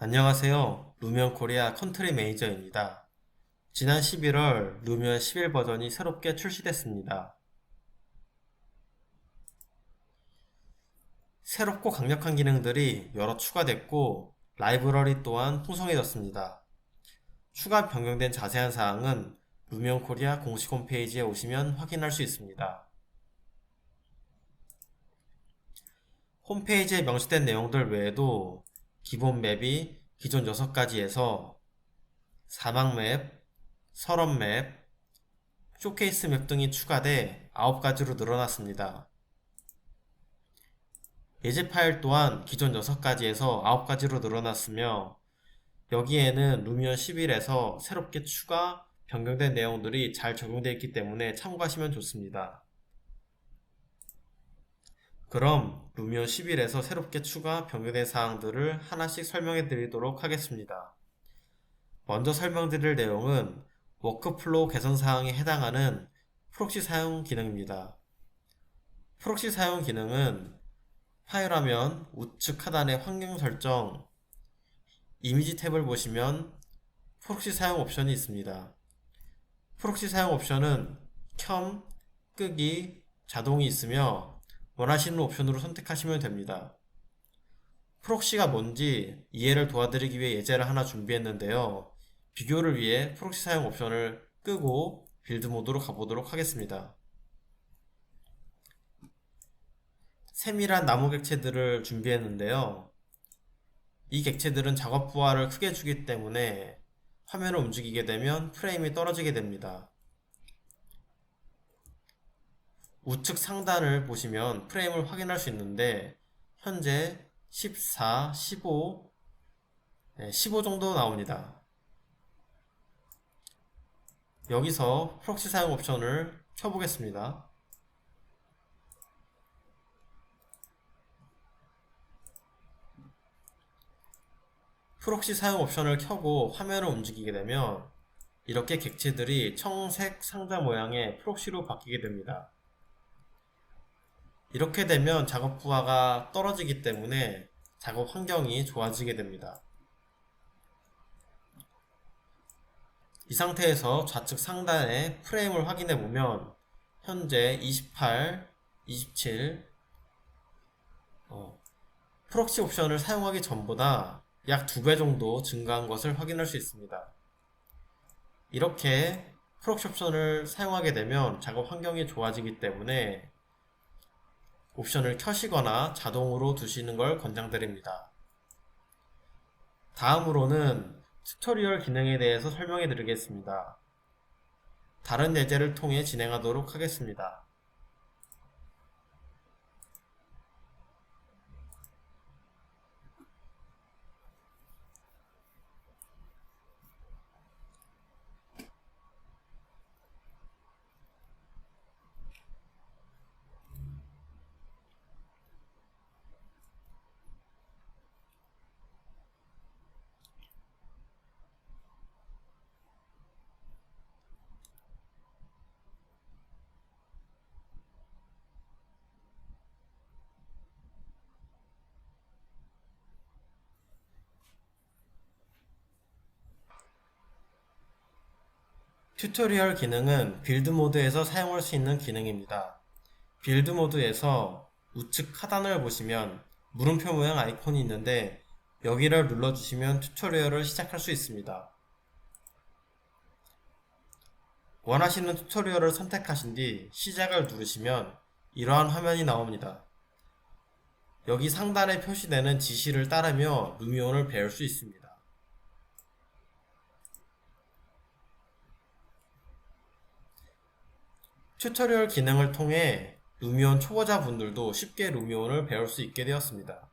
안녕하세요. 루미온 코리아 컨트리 매니저입니다. 지난 11월 루미온 11 버전이 새롭게 출시됐습니다. 새롭고 강력한 기능들이 여러 추가됐고 라이브러리 또한 풍성해졌습니다. 추가 변경된 자세한 사항은 루미온 코리아 공식 홈페이지에 오시면 확인할 수 있습니다. 홈페이지에 명시된 내용들 외에도 기본 맵이 기존 6가지에서 사막 맵, 서런 맵, 쇼케이스 맵 등이 추가돼 9가지로 늘어났습니다. 예제 파일 또한 기존 6가지에서 9가지로 늘어났으며 여기에는 루미온 11에서 새롭게 추가, 변경된 내용들이 잘 적용되어 있기 때문에 참고하시면 좋습니다. 그럼 루미온 11에서 새롭게 추가, 변경된 사항들을 하나씩 설명해 드리도록 하겠습니다. 먼저 설명드릴 내용은 워크플로우 개선 사항에 해당하는 프록시 사용 기능입니다. 프록시 사용 기능은 파일 화면 우측 하단의 환경 설정, 이미지 탭을 보시면 프록시 사용 옵션이 있습니다. 프록시 사용 옵션은 켬, 끄기, 자동이 있으며 원하시는 옵션으로 선택하시면 됩니다. 프록시가 뭔지 이해를 도와드리기 위해 예제를 하나 준비했는데요. 비교를 위해 프록시 사용 옵션을 끄고 빌드 모드로 가보도록 하겠습니다. 세밀한 나무 객체들을 준비했는데요. 이 객체들은 작업 부하를 크게 주기 때문에 화면을 움직이게 되면 프레임이 떨어지게 됩니다. 우측 상단을 보시면 프레임을 확인할 수 있는데 현재 14, 15, 15 정도 나옵니다. 여기서 프록시 사용 옵션을 켜보겠습니다. 프록시 사용 옵션을 켜고 화면을 움직이게 되면 이렇게 객체들이 청색 상자 모양의 프록시로 바뀌게 됩니다. 이렇게 되면 작업 부하가 떨어지기 때문에 작업 환경이 좋아지게 됩니다. 이 상태에서 좌측 상단의 프레임을 확인해 보면 현재 28, 27 프록시 옵션을 사용하기 전보다 약 2배 정도 증가한 것을 확인할 수 있습니다. 이렇게 프록시 옵션을 사용하게 되면 작업 환경이 좋아지기 때문에 옵션을 켜시거나 자동으로 두시는 걸 권장드립니다. 다음으로는 튜토리얼 기능에 대해서 설명해 드리겠습니다. 다른 예제를 통해 진행하도록 하겠습니다. 튜토리얼 기능은 빌드 모드에서 사용할 수 있는 기능입니다. 빌드 모드에서 우측 하단을 보시면 물음표 모양 아이콘이 있는데 여기를 눌러주시면 튜토리얼을 시작할 수 있습니다. 원하시는 튜토리얼을 선택하신 뒤 시작을 누르시면 이러한 화면이 나옵니다. 여기 상단에 표시되는 지시를 따르며 루미온을 배울 수 있습니다. 튜토리얼 기능을 통해 루미온 초보자분들도 쉽게 루미온을 배울 수 있게 되었습니다.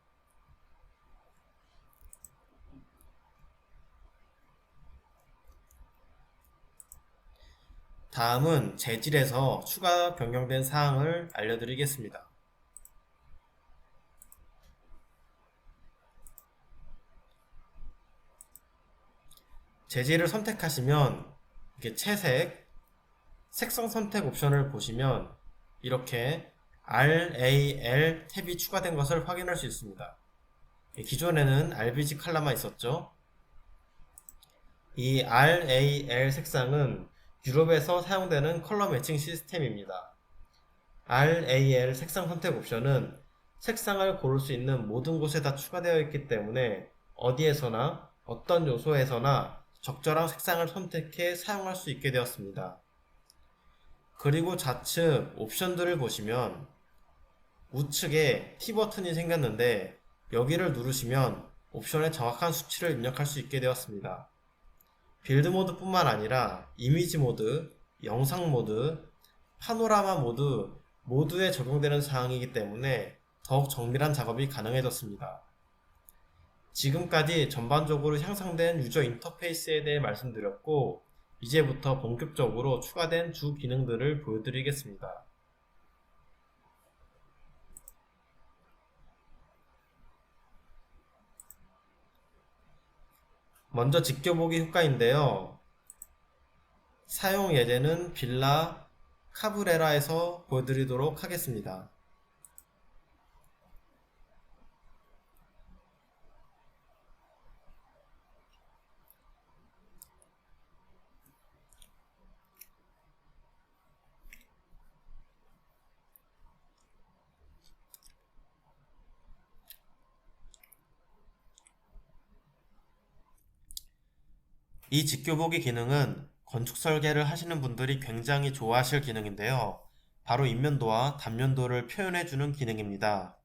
다음은 재질에서 추가 변경된 사항을 알려드리겠습니다. 재질을 선택하시면 이렇게 채색, 색성 선택 옵션을 보시면 이렇게 RAL 탭이 추가된 것을 확인할 수 있습니다. 기존에는 RBG 컬러만 있었죠. 이 RAL 색상은 유럽에서 사용되는 컬러 매칭 시스템입니다. RAL 색상 선택 옵션은 색상을 고를 수 있는 모든 곳에 다 추가되어 있기 때문에 어디에서나 어떤 요소에서나 적절한 색상을 선택해 사용할 수 있게 되었습니다. 그리고 좌측 옵션들을 보시면 우측에 T 버튼이 생겼는데 여기를 누르시면 옵션의 정확한 수치를 입력할 수 있게 되었습니다. 빌드 모드 뿐만 아니라 이미지 모드, 영상 모드, 파노라마 모드 모두에 적용되는 사항이기 때문에 더욱 정밀한 작업이 가능해졌습니다. 지금까지 전반적으로 향상된 유저 인터페이스에 대해 말씀드렸고 이제부터 본격적으로 추가된 주 기능들을 보여드리겠습니다. 먼저 지켜보기 효과인데요. 사용 예제는 빌라 카브레라에서 보여드리도록 하겠습니다. 이 지켜보기 기능은 건축 설계를 하시는 분들이 굉장히 좋아하실 기능인데요. 바로 인면도와 단면도를 표현해주는 기능입니다.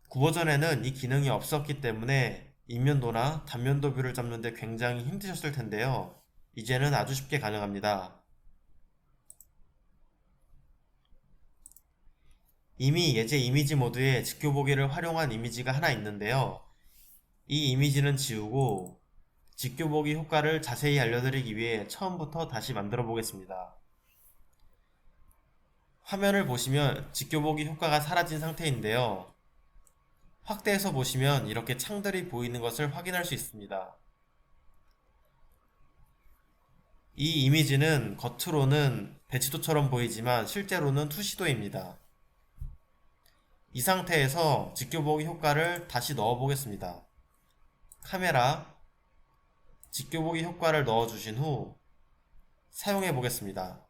구버전에는 이 기능이 없었기 때문에 인면도나 단면도 뷰를 잡는 데 굉장히 힘드셨을 텐데요. 이제는 아주 쉽게 가능합니다. 이미 예제 이미지 모드에 지켜보기를 활용한 이미지가 하나 있는데요. 이 이미지는 지우고 지켜보기 효과를 자세히 알려드리기 위해 처음부터 다시 만들어 보겠습니다. 화면을 보시면 지켜보기 효과가 사라진 상태인데요. 확대해서 보시면 이렇게 창들이 보이는 것을 확인할 수 있습니다. 이 이미지는 겉으로는 배치도처럼 보이지만 실제로는 투시도입니다. 이 상태에서 지켜보기 효과를 다시 넣어 보겠습니다. 카메라, 지켜보기 효과를 넣어 주신 후 사용해 보겠습니다.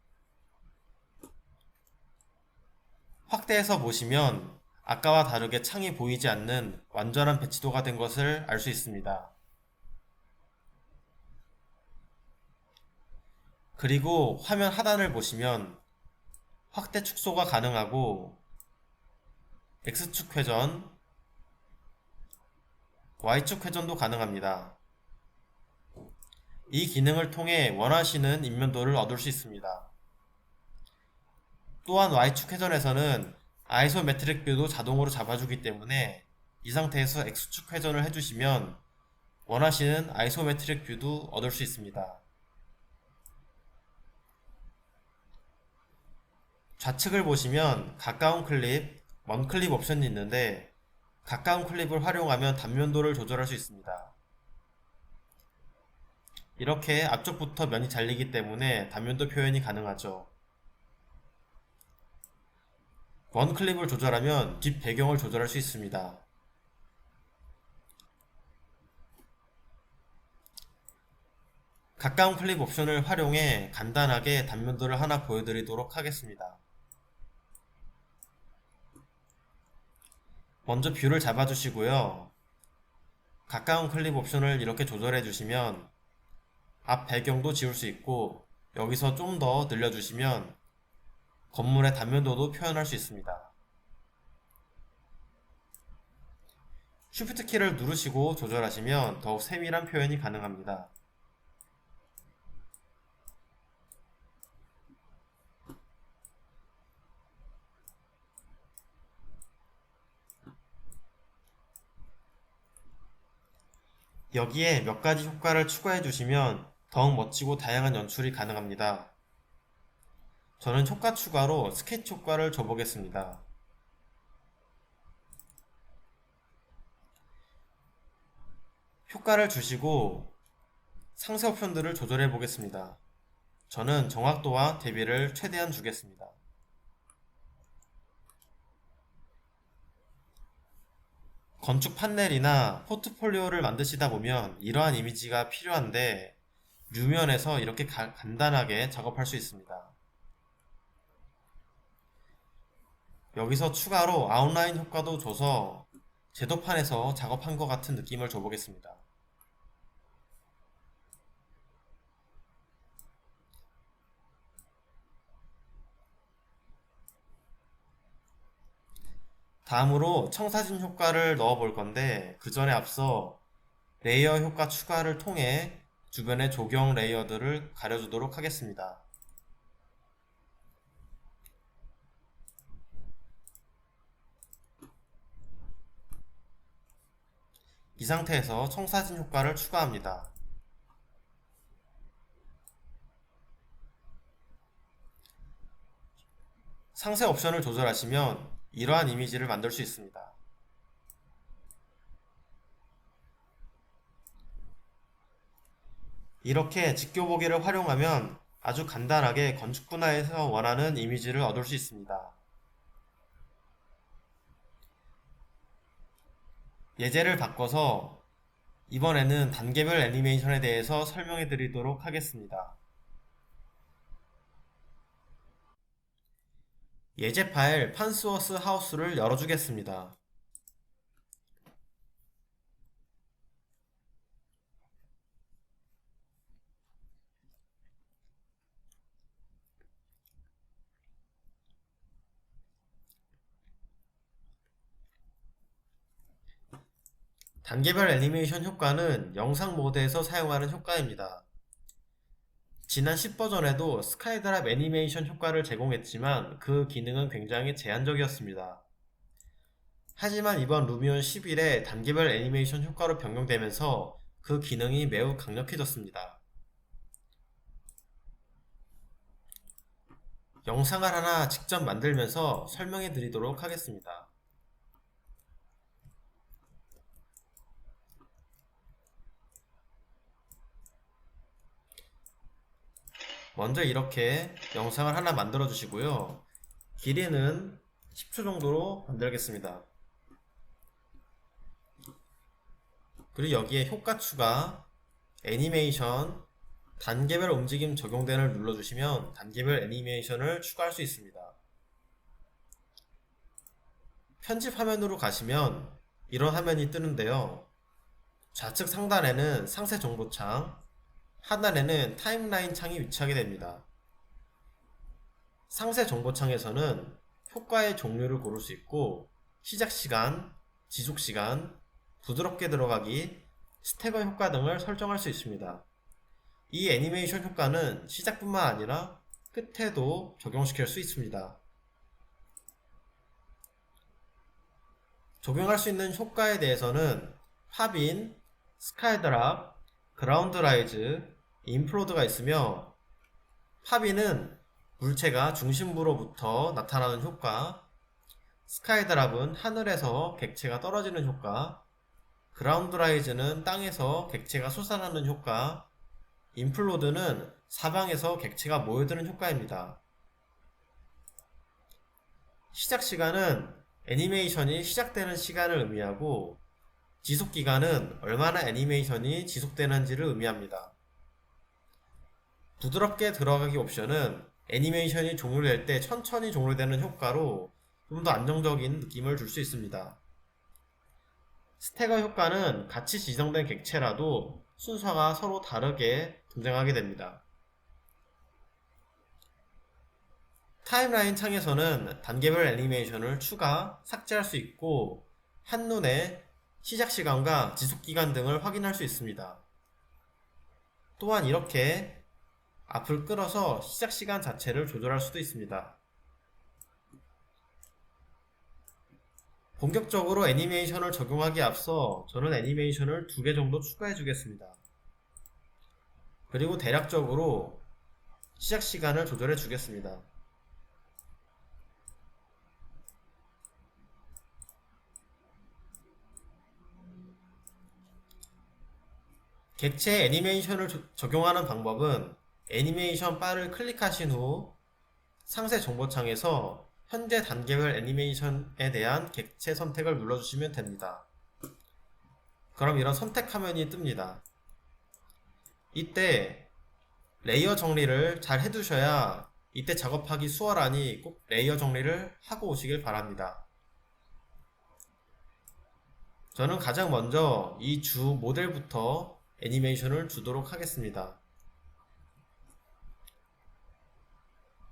확대해서 보시면 아까와 다르게 창이 보이지 않는 완전한 배치도가 된 것을 알 수 있습니다. 그리고 화면 하단을 보시면 확대 축소가 가능하고 X축 회전, Y축 회전도 가능합니다. 이 기능을 통해 원하시는 인면도를 얻을 수 있습니다. 또한 Y축 회전에서는 아이소메트릭 뷰도 자동으로 잡아주기 때문에 이 상태에서 X축 회전을 해주시면 원하시는 아이소메트릭 뷰도 얻을 수 있습니다. 좌측을 보시면 가까운 클립, 먼 클립 옵션이 있는데 가까운 클립을 활용하면 단면도를 조절할 수 있습니다. 이렇게 앞쪽부터 면이 잘리기 때문에 단면도 표현이 가능하죠. 먼 클립을 조절하면 뒷 배경을 조절할 수 있습니다. 가까운 클립 옵션을 활용해 간단하게 단면도를 하나 보여드리도록 하겠습니다. 먼저 뷰를 잡아주시고요. 가까운 클립 옵션을 이렇게 조절해 주시면 앞 배경도 지울 수 있고 여기서 좀 더 늘려주시면 건물의 단면도도 표현할 수 있습니다. Shift 키를 누르시고 조절하시면 더욱 세밀한 표현이 가능합니다. 여기에 몇 가지 효과를 추가해 주시면 더욱 멋지고 다양한 연출이 가능합니다. 저는 효과 추가로 스케치 효과를 줘보겠습니다. 효과를 주시고 상세 옵션들을 조절해 보겠습니다. 저는 정확도와 대비를 최대한 주겠습니다. 건축 판넬이나 포트폴리오를 만드시다 보면 이러한 이미지가 필요한데 류면에서 이렇게 간단하게 작업할 수 있습니다. 여기서 추가로 아웃라인 효과도 줘서 제도판에서 작업한 것 같은 느낌을 줘보겠습니다. 다음으로 청사진 효과를 넣어 볼 건데 그 전에 앞서 레이어 효과 추가를 통해 주변의 조경 레이어들을 가려주도록 하겠습니다. 이 상태에서 청사진 효과를 추가합니다. 상세 옵션을 조절하시면 이러한 이미지를 만들 수 있습니다. 이렇게 직교보기를 활용하면 아주 간단하게 건축 분야에서 원하는 이미지를 얻을 수 있습니다. 예제를 바꿔서 이번에는 단계별 애니메이션에 대해서 설명해 드리도록 하겠습니다. 예제 파일 판스워스 하우스를 열어주겠습니다. 단계별 애니메이션 효과는 영상 모드에서 사용하는 효과입니다. 지난 10버전에도 스카이드랍 애니메이션 효과를 제공했지만 그 기능은 굉장히 제한적이었습니다. 하지만 이번 루미온 11에 단계별 애니메이션 효과로 변경되면서 그 기능이 매우 강력해졌습니다. 영상을 하나 직접 만들면서 설명해 드리도록 하겠습니다. 먼저 이렇게 영상을 하나 만들어 주시고요. 길이는 10초 정도로 만들겠습니다. 그리고 여기에 효과 추가, 애니메이션, 단계별 움직임 적용된을 눌러주시면 단계별 애니메이션을 추가할 수 있습니다. 편집 화면으로 가시면 이런 화면이 뜨는데요. 좌측 상단에는 상세 정보창, 하단에는 타임라인 창이 위치하게 됩니다. 상세 정보창에서는 효과의 종류를 고를 수 있고 시작시간, 지속시간, 부드럽게 들어가기, 스태거 효과 등을 설정할 수 있습니다. 이 애니메이션 효과는 시작뿐만 아니라 끝에도 적용시킬 수 있습니다. 적용할 수 있는 효과에 대해서는 팝인, 스카이드랍, 그라운드 라이즈, 인플로드가 있으며 팝인은 물체가 중심부로부터 나타나는 효과, 스카이드랍은 하늘에서 객체가 떨어지는 효과, 그라운드 라이즈는 땅에서 객체가 솟아나는 효과, 인플로드는 사방에서 객체가 모여드는 효과입니다. 시작시간은 애니메이션이 시작되는 시간을 의미하고 지속기간은 얼마나 애니메이션이 지속되는지를 의미합니다. 부드럽게 들어가기 옵션은 애니메이션이 종료될 때 천천히 종료되는 효과로 좀 더 안정적인 느낌을 줄 수 있습니다. 스태거 효과는 같이 지정된 객체라도 순서가 서로 다르게 등장하게 됩니다. 타임라인 창에서는 단계별 애니메이션을 추가, 삭제할 수 있고 한눈에 시작시간과 지속기간 등을 확인할 수 있습니다. 또한 이렇게 앞을 끌어서 시작시간 자체를 조절할 수도 있습니다. 본격적으로 애니메이션을 적용하기에 앞서 저는 애니메이션을 2개 정도 추가해 주겠습니다. 그리고 대략적으로 시작시간을 조절해 주겠습니다. 객체 애니메이션을 적용하는 방법은 애니메이션 바를 클릭하신 후 상세 정보창에서 현재 단계별 애니메이션에 대한 객체 선택을 눌러주시면 됩니다. 그럼 이런 선택 화면이 뜹니다. 이때 레이어 정리를 잘 해두셔야 이때 작업하기 수월하니 꼭 레이어 정리를 하고 오시길 바랍니다. 저는 가장 먼저 이 주 모델부터 애니메이션을 주도록 하겠습니다.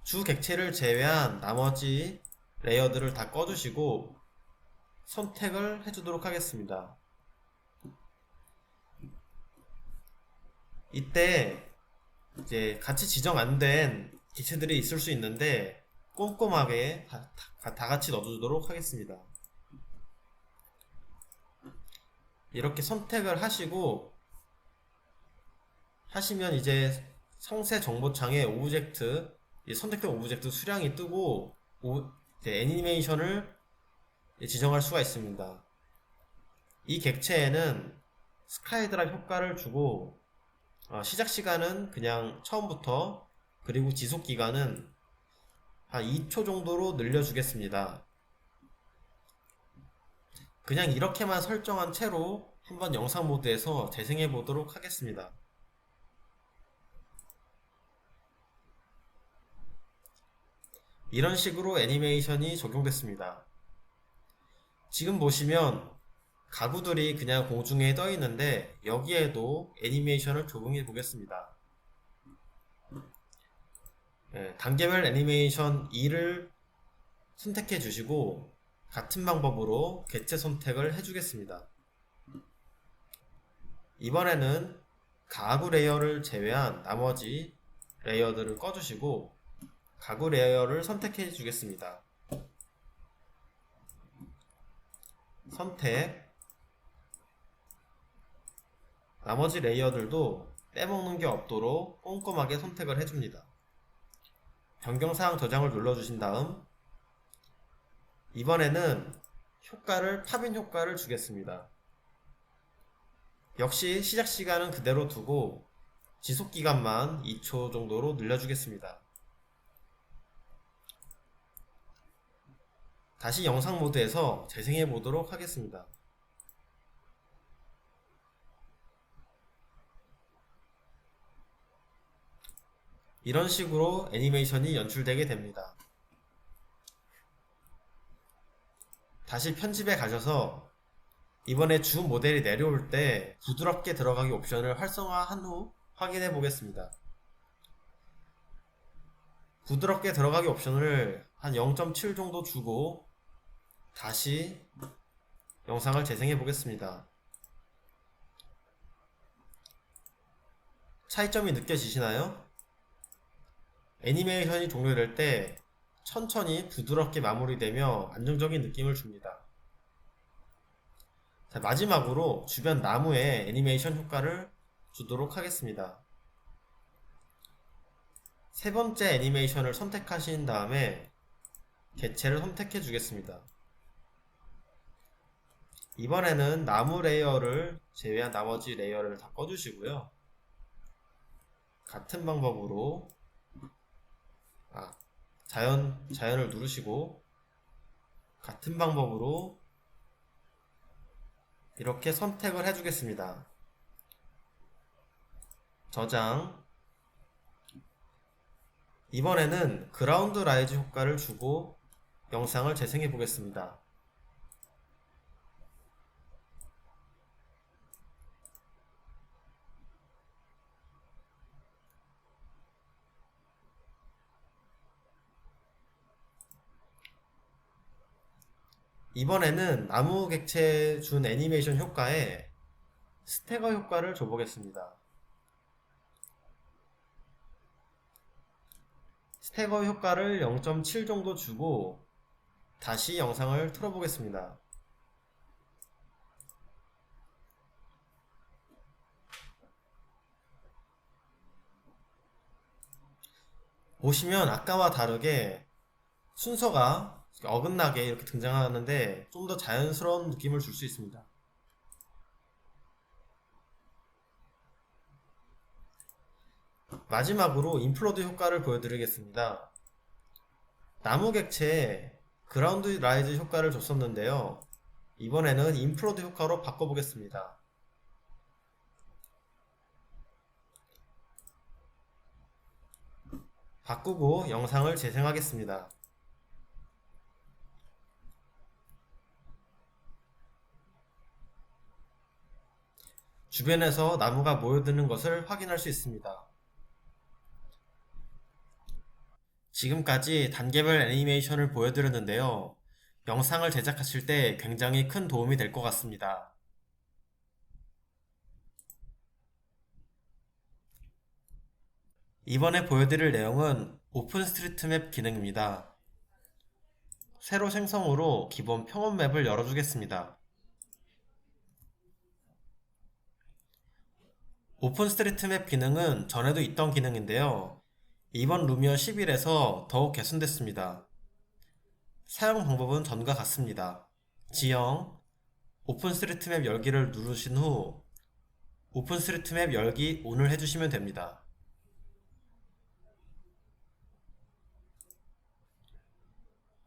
주 객체를 제외한 나머지 레이어들을 다 꺼주시고 선택을 해주도록 하겠습니다. 이때 이제 같이 지정 안 된 객체들이 있을 수 있는데 꼼꼼하게 다 같이 넣어주도록 하겠습니다. 이렇게 선택을 하시면 이제 상세 정보창에 오브젝트, 선택된 오브젝트 수량이 뜨고 이제 애니메이션을 지정할 수가 있습니다. 이 객체에는 스카이드랍 효과를 주고 시작 시간은 그냥 처음부터, 그리고 지속 기간은 한 2초 정도로 늘려주겠습니다. 그냥 이렇게만 설정한 채로 한번 영상 모드에서 재생해 보도록 하겠습니다. 이런 식으로 애니메이션이 적용됐습니다. 지금 보시면 가구들이 그냥 공중에 떠 있는데 여기에도 애니메이션을 적용해 보겠습니다. 단계별 애니메이션 2를 선택해 주시고 같은 방법으로 객체 선택을 해주겠습니다. 이번에는 가구 레이어를 제외한 나머지 레이어들을 꺼주시고 가구 레이어를 선택해 주겠습니다. 선택. 나머지 레이어들도 빼먹는 게 없도록 꼼꼼하게 선택을 해줍니다. 변경사항 저장을 눌러주신 다음 이번에는 팝인 효과를 주겠습니다. 역시 시작 시간은 그대로 두고 지속 기간만 2초 정도로 늘려주겠습니다. 다시 영상 모드에서 재생해 보도록 하겠습니다. 이런 식으로 애니메이션이 연출되게 됩니다. 다시 편집에 가셔서 이번에 주 모델이 내려올 때 부드럽게 들어가기 옵션을 활성화한 후 확인해 보겠습니다. 부드럽게 들어가기 옵션을 한 0.7 정도 주고 다시 영상을 재생해 보겠습니다. 차이점이 느껴지시나요? 애니메이션이 종료될 때 천천히 부드럽게 마무리되며 안정적인 느낌을 줍니다. 자, 마지막으로 주변 나무에 애니메이션 효과를 주도록 하겠습니다. 세 번째 애니메이션을 선택하신 다음에 개체를 선택해 주겠습니다. 이번에는 나무 레이어를 제외한 나머지 레이어를 다 꺼주시고요. 같은 방법으로 자연을 누르시고 같은 방법으로 이렇게 선택을 해주겠습니다. 저장. 이번에는 그라운드 라이즈 효과를 주고 영상을 재생해 보겠습니다. 이번에는 나무 객체 준 애니메이션 효과에 스태거 효과를 줘보겠습니다. 스태거 효과를 0.7 정도 주고 다시 영상을 틀어보겠습니다. 보시면 아까와 다르게 순서가 어긋나게 이렇게 등장하는데 좀 더 자연스러운 느낌을 줄 수 있습니다. 마지막으로 인플로드 효과를 보여드리겠습니다. 나무 객체에 그라운드 라이즈 효과를 줬었는데요. 이번에는 인플로드 효과로 바꿔보겠습니다. 바꾸고 영상을 재생하겠습니다. 주변에서 나무가 모여드는 것을 확인할 수 있습니다. 지금까지 단계별 애니메이션을 보여드렸는데요. 영상을 제작하실 때 굉장히 큰 도움이 될 것 같습니다. 이번에 보여드릴 내용은 오픈스트리트맵 기능입니다. 새로 생성으로 기본 평원 맵을 열어주겠습니다. 오픈스트리트맵 기능은 전에도 있던 기능인데요. 이번 루미어 11에서 더욱 개선됐습니다. 사용 방법은 전과 같습니다. 지형, 오픈스트리트맵 열기를 누르신 후 오픈스트리트맵 열기 ON을 해주시면 됩니다.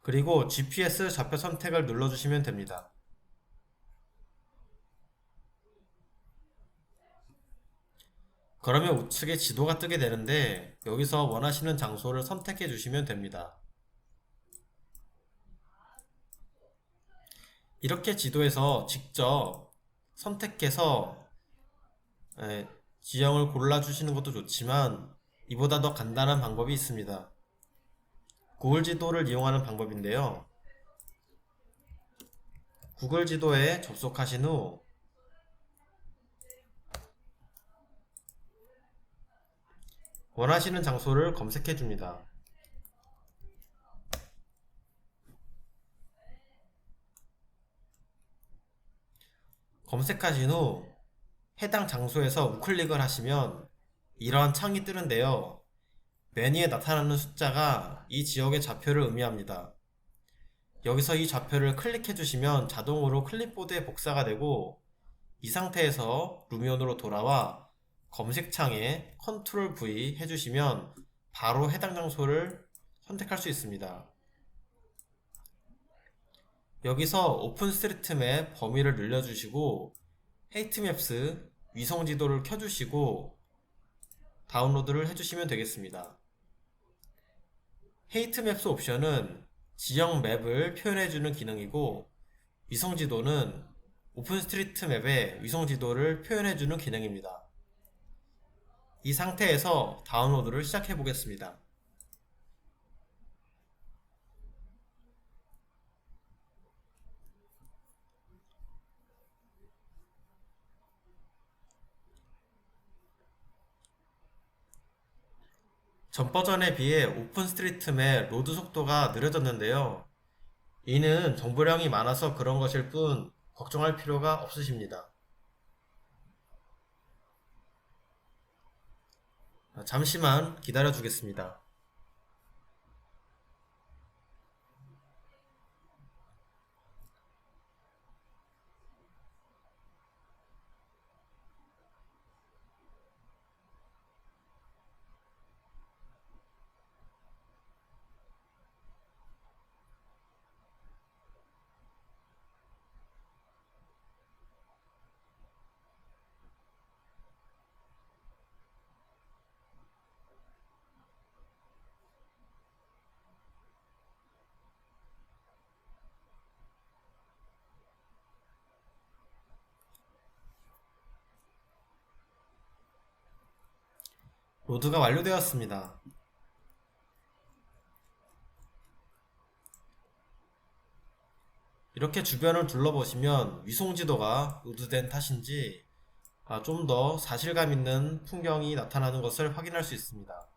그리고 GPS 좌표 선택을 눌러주시면 됩니다. 그러면 우측에 지도가 뜨게 되는데 여기서 원하시는 장소를 선택해 주시면 됩니다. 이렇게 지도에서 직접 선택해서 지형을 골라주시는 것도 좋지만 이보다 더 간단한 방법이 있습니다. 구글 지도를 이용하는 방법인데요. 구글 지도에 접속하신 후 원하시는 장소를 검색해 줍니다. 검색하신 후 해당 장소에서 우클릭을 하시면 이러한 창이 뜨는데요. 메뉴에 나타나는 숫자가 이 지역의 좌표를 의미합니다. 여기서 이 좌표를 클릭해 주시면 자동으로 클립보드에 복사가 되고 이 상태에서 루미온으로 돌아와 검색창에 컨트롤 V 해주시면 바로 해당 장소를 선택할 수 있습니다. 여기서 오픈스트리트맵 범위를 늘려주시고 헤이트맵스 위성지도를 켜주시고 다운로드를 해주시면 되겠습니다. 헤이트맵스 옵션은 지형 맵을 표현해주는 기능이고 위성지도는 오픈스트리트맵의 위성지도를 표현해주는 기능입니다. 이 상태에서 다운로드를 시작해 보겠습니다. 전 버전에 비해 오픈스트리트맵 로드 속도가 느려졌는데요. 이는 정보량이 많아서 그런 것일 뿐 걱정할 필요가 없으십니다. 잠시만 기다려 주겠습니다. 로드가 완료되었습니다. 이렇게 주변을 둘러보시면 위성지도가 로드된 탓인지 좀 더 사실감 있는 풍경이 나타나는 것을 확인할 수 있습니다.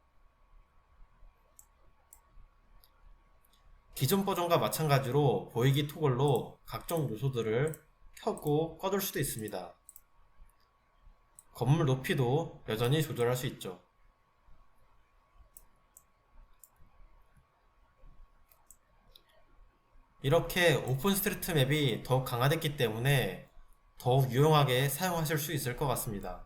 기존 버전과 마찬가지로 보이기 토글로 각종 요소들을 켜고 꺼둘 수도 있습니다. 건물 높이도 여전히 조절할 수 있죠. 이렇게 오픈스트리트맵이 더욱 강화됐기 때문에 더욱 유용하게 사용하실 수 있을 것 같습니다.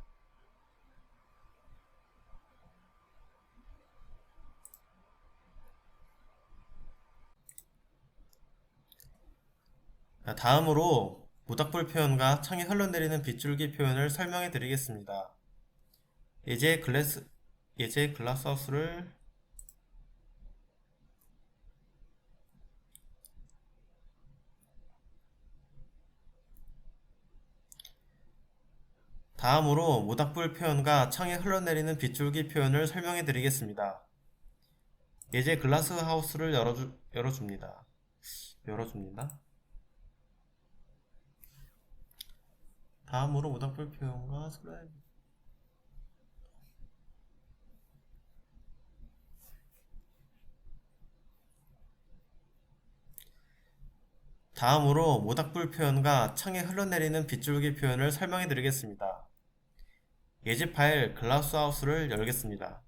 다음으로 모닥불 표현과 창에 흘러내리는 빗줄기 표현을 설명해 드리겠습니다. 예제 글라스하우스를 다음으로 모닥불 표현과 창에 흘러내리는 빗줄기 표현을 설명해 드리겠습니다. 예제 글라스 하우스를 열어줍니다. 다음으로 모닥불 표현과 창에 흘러내리는 빗줄기 표현을 설명해 드리겠습니다. 예제 파일 글라스 하우스를 열겠습니다.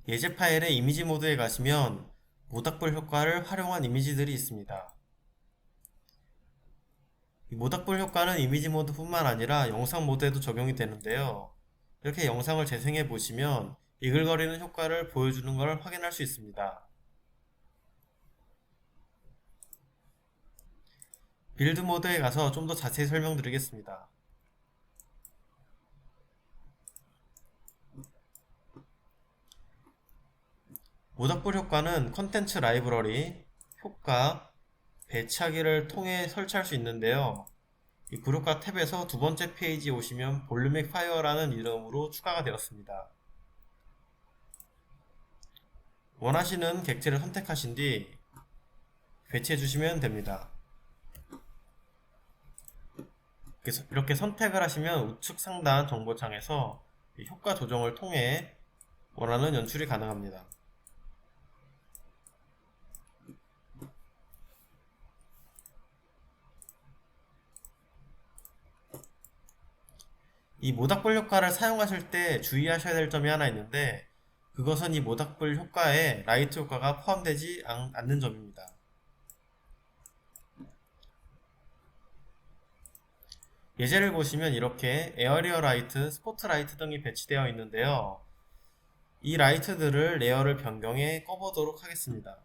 예제 파일의 이미지 모드에 가시면 모닥불 효과를 활용한 이미지들이 있습니다. 이 모닥불 효과는 이미지 모드 뿐만 아니라 영상 모드에도 적용이 되는데요. 이렇게 영상을 재생해 보시면 이글거리는 효과를 보여주는 걸 확인할 수 있습니다. 빌드 모드에 가서 좀 더 자세히 설명드리겠습니다. 모닥불 효과는 컨텐츠 라이브러리, 효과, 배치하기를 통해 설치할 수 있는데요. 이 구력과 탭에서 두 번째 페이지에 오시면 볼륨믹 파이어라는 이름으로 추가가 되었습니다. 원하시는 객체를 선택하신 뒤 배치해 주시면 됩니다. 이렇게 선택을 하시면 우측 상단 정보창에서 효과 조정을 통해 원하는 연출이 가능합니다. 이 모닥불 효과를 사용하실 때 주의하셔야 될 점이 하나 있는데, 그것은 이 모닥불 효과에 라이트 효과가 포함되지 않는 점입니다. 예제를 보시면 이렇게 에어리어 라이트, 스포트 라이트 등이 배치되어 있는데요. 이 라이트들을 레이어를 변경해 꺼보도록 하겠습니다.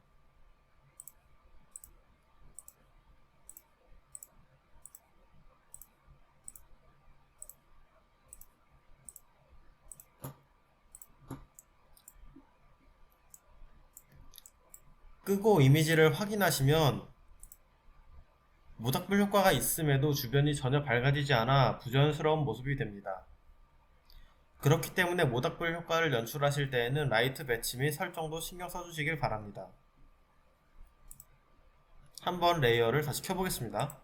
끄고 이미지를 확인하시면 모닥불 효과가 있음에도 주변이 전혀 밝아지지 않아 부자연스러운 모습이 됩니다. 그렇기 때문에 모닥불 효과를 연출하실 때에는 라이트 배치 및 설정도 신경 써주시길 바랍니다. 한번 레이어를 다시 켜보겠습니다.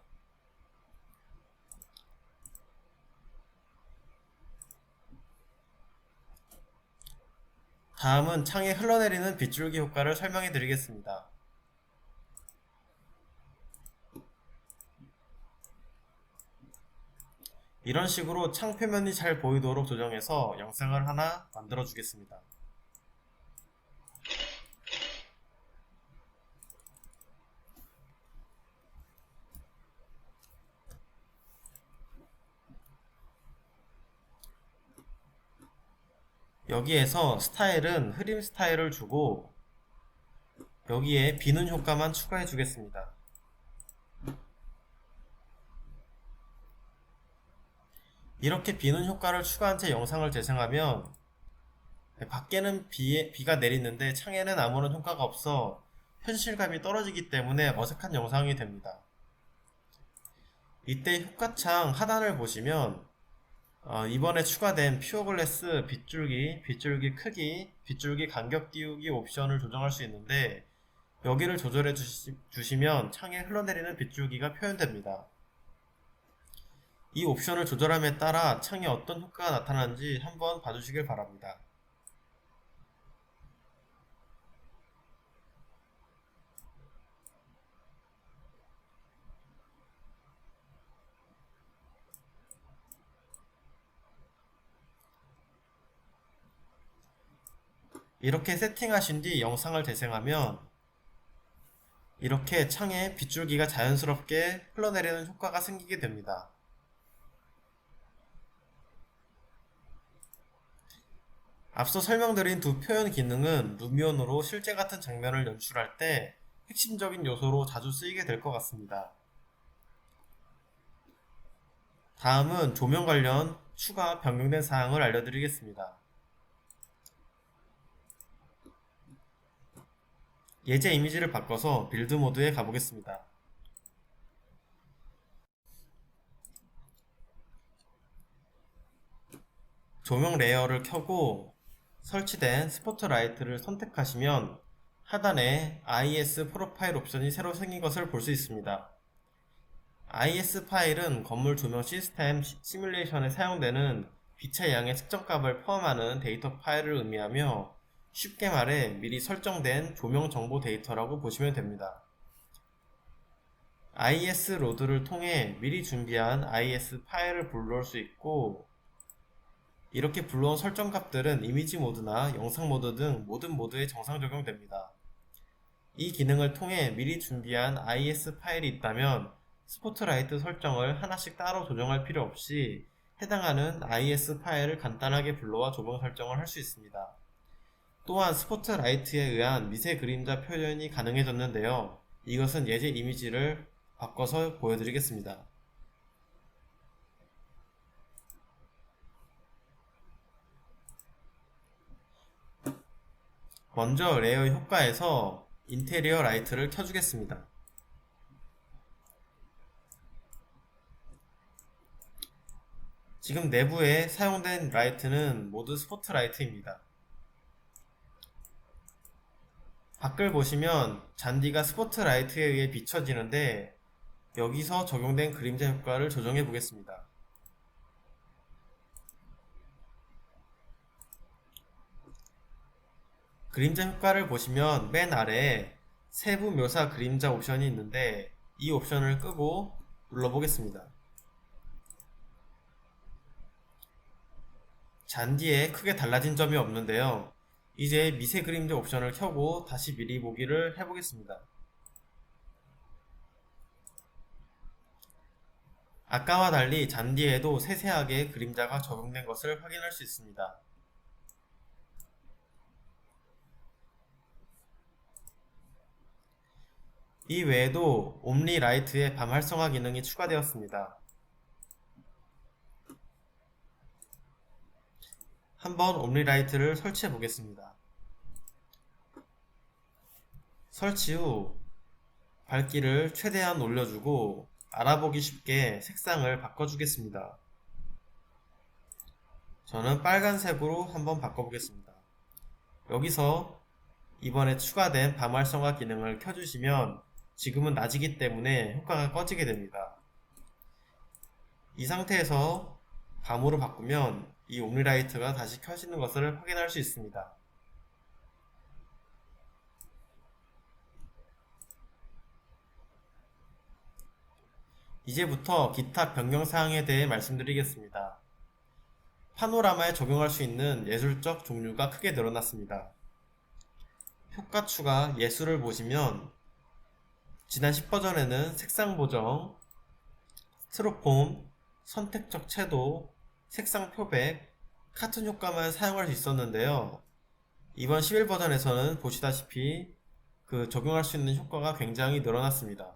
다음은 창에 흘러내리는 빗줄기 효과를 설명해 드리겠습니다. 이런 식으로 창 표면이 잘 보이도록 조정해서 영상을 하나 만들어 주겠습니다. 여기에서 스타일은 흐림 스타일을 주고 여기에 비는 효과만 추가해 주겠습니다. 이렇게 비는 효과를 추가한 채 영상을 재생하면 밖에는 비가 내리는데 창에는 아무런 효과가 없어 현실감이 떨어지기 때문에 어색한 영상이 됩니다. 이때 효과창 하단을 보시면 이번에 추가된 퓨어글래스 빗줄기 크기, 빗줄기 간격 띄우기 옵션을 조정할 수 있는데 여기를 조절해 주시면 창에 흘러내리는 빗줄기가 표현됩니다. 이 옵션을 조절함에 따라 창에 어떤 효과가 나타나는지 한번 봐주시길 바랍니다. 이렇게 세팅하신 뒤 영상을 재생하면 이렇게 창에 빗줄기가 자연스럽게 흘러내리는 효과가 생기게 됩니다. 앞서 설명드린 두 표현 기능은 루미온으로 실제 같은 장면을 연출할 때 핵심적인 요소로 자주 쓰이게 될 것 같습니다. 다음은 조명 관련 추가 변경된 사항을 알려드리겠습니다. 예제 이미지를 바꿔서 빌드 모드에 가보겠습니다. 조명 레이어를 켜고 설치된 스포트라이트를 선택하시면 하단에 IS 프로파일 옵션이 새로 생긴 것을 볼 수 있습니다. IS 파일은 건물 조명 시스템 시뮬레이션에 사용되는 빛의 양의 측정값을 포함하는 데이터 파일을 의미하며 쉽게 말해 미리 설정된 조명 정보 데이터라고 보시면 됩니다. IS 로드를 통해 미리 준비한 IS 파일을 불러올 수 있고, 이렇게 불러온 설정 값들은 이미지 모드나 영상 모드 등 모든 모드에 정상 적용됩니다. 이 기능을 통해 미리 준비한 IS 파일이 있다면 스포트라이트 설정을 하나씩 따로 조정할 필요 없이 해당하는 IS 파일을 간단하게 불러와 조명 설정을 할 수 있습니다. 또한 스포트라이트에 의한 미세 그림자 표현이 가능해졌는데요. 이것은 예제 이미지를 바꿔서 보여드리겠습니다. 먼저 레이어 효과에서 인테리어 라이트를 켜주겠습니다. 지금 내부에 사용된 라이트는 모두 스포트라이트입니다. 밖을 보시면 잔디가 스포트라이트에 의해 비춰지는데, 여기서 적용된 그림자 효과를 조정해 보겠습니다. 그림자 효과를 보시면 맨 아래에 세부 묘사 그림자 옵션이 있는데, 이 옵션을 끄고 눌러보겠습니다. 잔디에 크게 달라진 점이 없는데요. 이제 미세 그림자 옵션을 켜고 다시 미리 보기를 해보겠습니다. 아까와 달리 잔디에도 세세하게 그림자가 적용된 것을 확인할 수 있습니다. 이 외에도 옴니 라이트의 밤 활성화 기능이 추가되었습니다. 한번 옴니 라이트를 설치해 보겠습니다. 설치 후 밝기를 최대한 올려주고 알아보기 쉽게 색상을 바꿔주겠습니다. 저는 빨간색으로 한번 바꿔보겠습니다. 여기서 이번에 추가된 밤 활성화 기능을 켜주시면 지금은 낮이기 때문에 효과가 꺼지게 됩니다. 이 상태에서 밤으로 바꾸면 이 옴니라이트가 다시 켜지는 것을 확인할 수 있습니다. 이제부터 기타 변경 사항에 대해 말씀드리겠습니다. 파노라마에 적용할 수 있는 예술적 종류가 크게 늘어났습니다. 효과 추가 예술을 보시면 지난 10버전에는 색상 보정, 스티로폼, 선택적 채도, 색상 표백, 카툰 효과만 사용할 수 있었는데요. 이번 11버전에서는 보시다시피 적용할 수 있는 효과가 굉장히 늘어났습니다.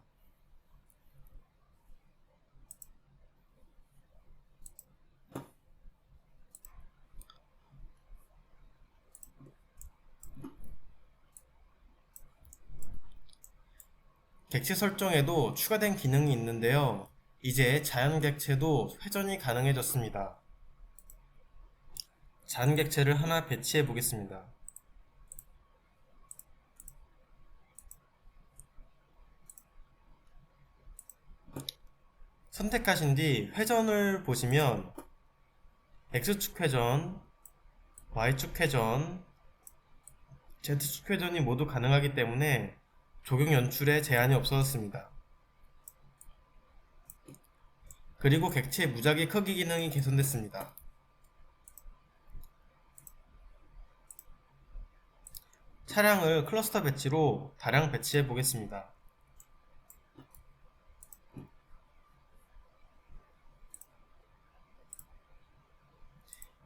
객체 설정에도 추가된 기능이 있는데요. 이제 자연 객체도 회전이 가능해졌습니다. 자연 객체를 하나 배치해 보겠습니다. 선택하신 뒤 회전을 보시면 X축 회전, Y축 회전, Z축 회전이 모두 가능하기 때문에 조경 연출에 제한이 없어졌습니다. 그리고 객체 무작위 크기 기능이 개선됐습니다. 차량을 클러스터 배치로 다량 배치해 보겠습니다.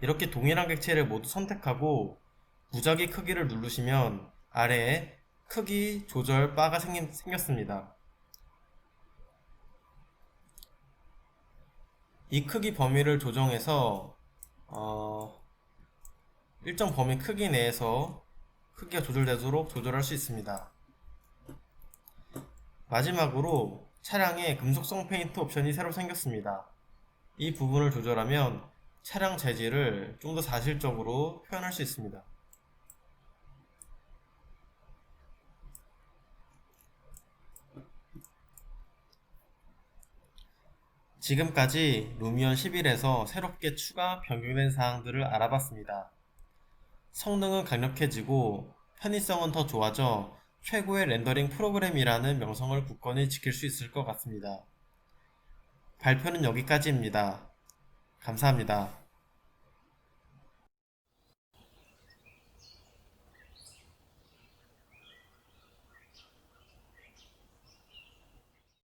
이렇게 동일한 객체를 모두 선택하고 무작위 크기를 누르시면 아래에 크기 조절 바가 생겼습니다. 이 크기 범위를 조정해서 일정 범위 크기 내에서 크기가 조절되도록 조절할 수 있습니다. 마지막으로 차량에 금속성 페인트 옵션이 새로 생겼습니다. 이 부분을 조절하면 차량 재질을 좀 더 사실적으로 표현할 수 있습니다. 지금까지 루미온 11에서 새롭게 추가 변경된 사항들을 알아봤습니다. 성능은 강력해지고 편의성은 더 좋아져 최고의 렌더링 프로그램이라는 명성을 굳건히 지킬 수 있을 것 같습니다. 발표는 여기까지입니다. 감사합니다.